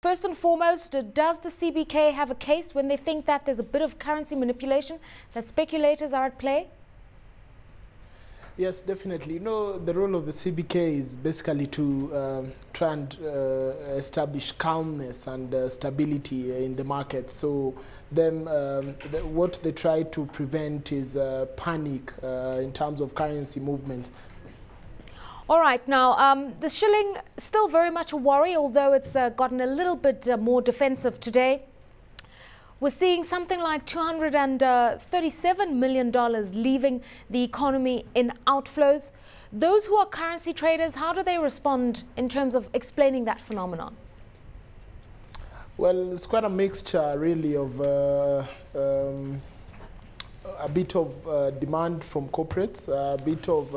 First and foremost, does the CBK have a case when they think that there's a bit of currency manipulation, that speculators are at play? Yes, definitely. You know, the role of the CBK is basically to try and establish calmness and stability in the market. So what they try to prevent is panic in terms of currency movement. All right, now the shilling still very much a worry, although it's gotten a little bit more defensive today. We're seeing something like $237 million leaving the economy in outflows. Those who are currency traders, how do they respond in terms of explaining that phenomenon? Well, it's quite a mixture, really, of a bit of demand from corporates, a bit of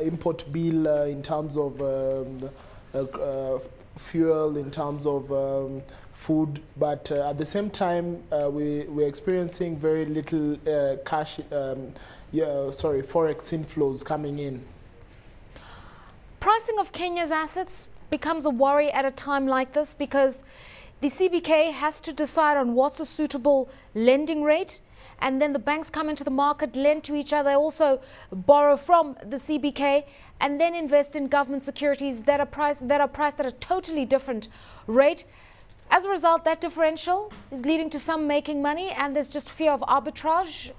import bill in terms of fuel, in terms of food, but at the same time we're experiencing very little forex inflows coming in. Pricing of Kenya's assets becomes a worry at a time like this because the CBK has to decide on what's a suitable lending rate, and then the banks come into the market, lend to each other, also borrow from the CBK, and then invest in government securities that are priced at a totally different rate. As a result, that differential is leading to some making money, and there's just fear of arbitrage.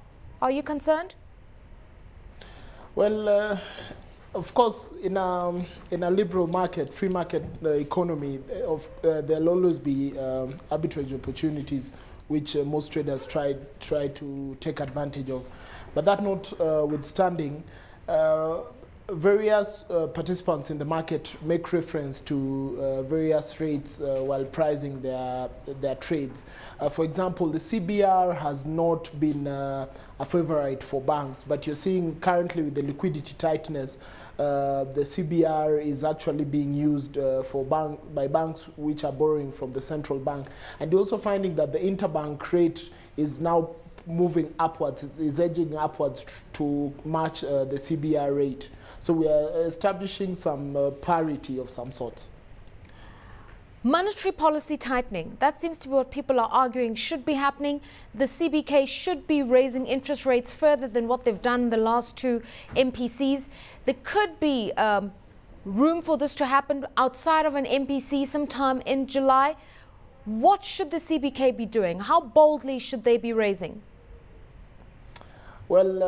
Are you concerned? Well, of course, in a liberal market, free market economy, there'll always be arbitrage opportunities, which most traders try to take advantage of. But that notwithstanding, various participants in the market make reference to various rates while pricing their trades. For example, the CBR has not been a favorite for banks, but you're seeing currently with the liquidity tightness, the CBR is actually being used by banks which are borrowing from the central bank. And you're also finding that the interbank rate is now moving upwards, is edging upwards to match the CBR rate. So we are establishing some parity of some sort. Monetary policy tightening, that seems to be what people are arguing should be happening. The CBK should be raising interest rates further than what they've done in the last two MPCs. There could be room for this to happen outside of an MPC sometime in July. What should the CBK be doing? How boldly should they be raising? Well,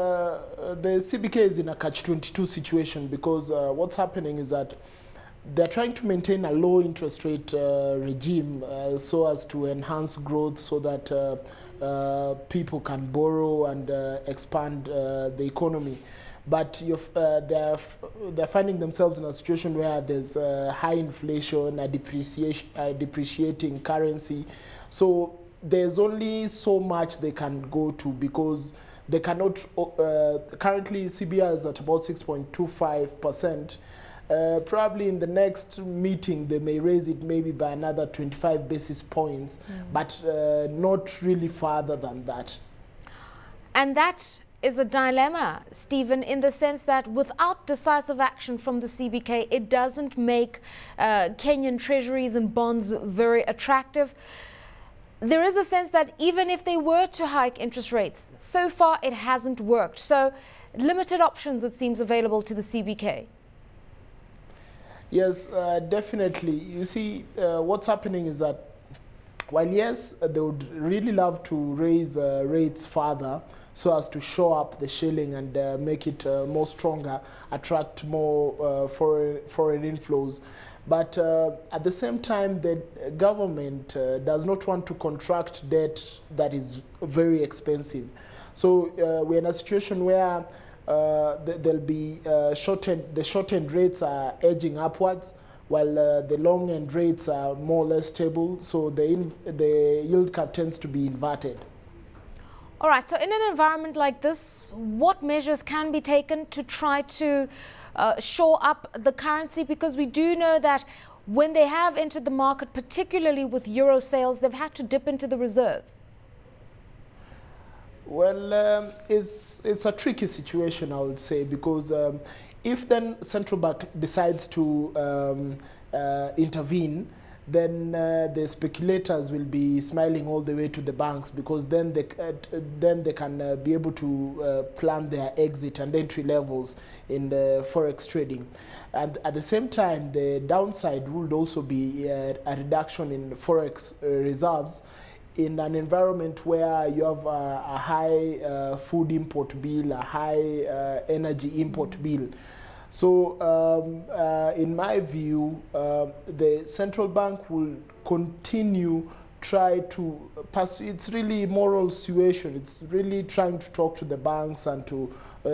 the CBK is in a catch-22 situation because what's happening is that they're trying to maintain a low interest rate regime so as to enhance growth, so that people can borrow and expand the economy. But they're finding themselves in a situation where there's high inflation, a depreciating currency. So there's only so much they can go to because they cannot, currently CBR is at about 6.25%. Probably in the next meeting they may raise it maybe by another 25 basis points, but not really farther than that. And that is a dilemma, Stephen, in the sense that without decisive action from the CBK, it doesn't make Kenyan treasuries and bonds very attractive. There is a sense that even if they were to hike interest rates, so far it hasn't worked. So limited options, it seems, available to the CBK. Yes, definitely. You see, what's happening is that while yes, they would really love to raise rates further so as to show up the shilling and make it more stronger, attract more foreign inflows. But at the same time, the government does not want to contract debt that is very expensive. So we're in a situation where there'll be the short-end rates are edging upwards, while the long-end rates are more or less stable. So the yield curve tends to be inverted. All right, so in an environment like this, what measures can be taken to try to shore up the currency? Because we do know that when they have entered the market, particularly with euro sales, they've had to dip into the reserves. Well, it's a tricky situation, I would say, because if then central bank decides to intervene, then the speculators will be smiling all the way to the banks, because then they can be able to plan their exit and entry levels in the forex trading. And at the same time, the downside would also be a reduction in forex reserves in an environment where you have a high food import bill, a high energy import bill. So in my view, the central bank will continue try to pursue. It's really moral suasion. It's really trying to talk to the banks and to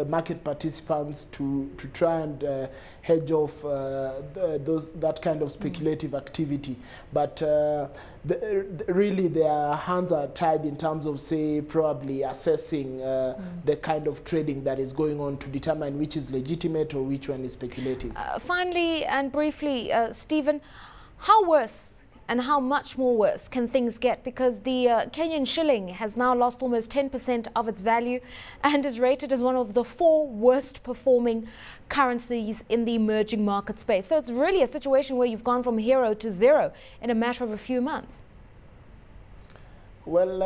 market participants to try and hedge off that kind of speculative activity. But really their hands are tied in terms of, say, probably assessing the kind of trading that is going on to determine which is legitimate or which one is speculative. Finally and briefly, Steven, how worse and how much more worse can things get? Because the Kenyan shilling has now lost almost 10% of its value and is rated as one of the 4 worst performing currencies in the emerging market space. So it's really a situation where you've gone from hero to zero in a matter of a few months. Well,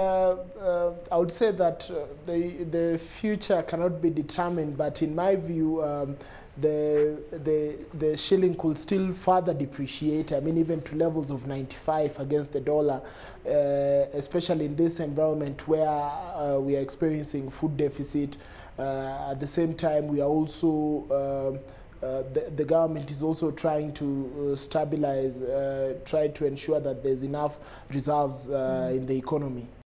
I would say that the future cannot be determined, but in my view, the shilling could still further depreciate. I mean, even to levels of 95 against the dollar, especially in this environment where we are experiencing food deficit. At the same time, we are also the government is also trying to stabilize, try to ensure that there's enough reserves in the economy.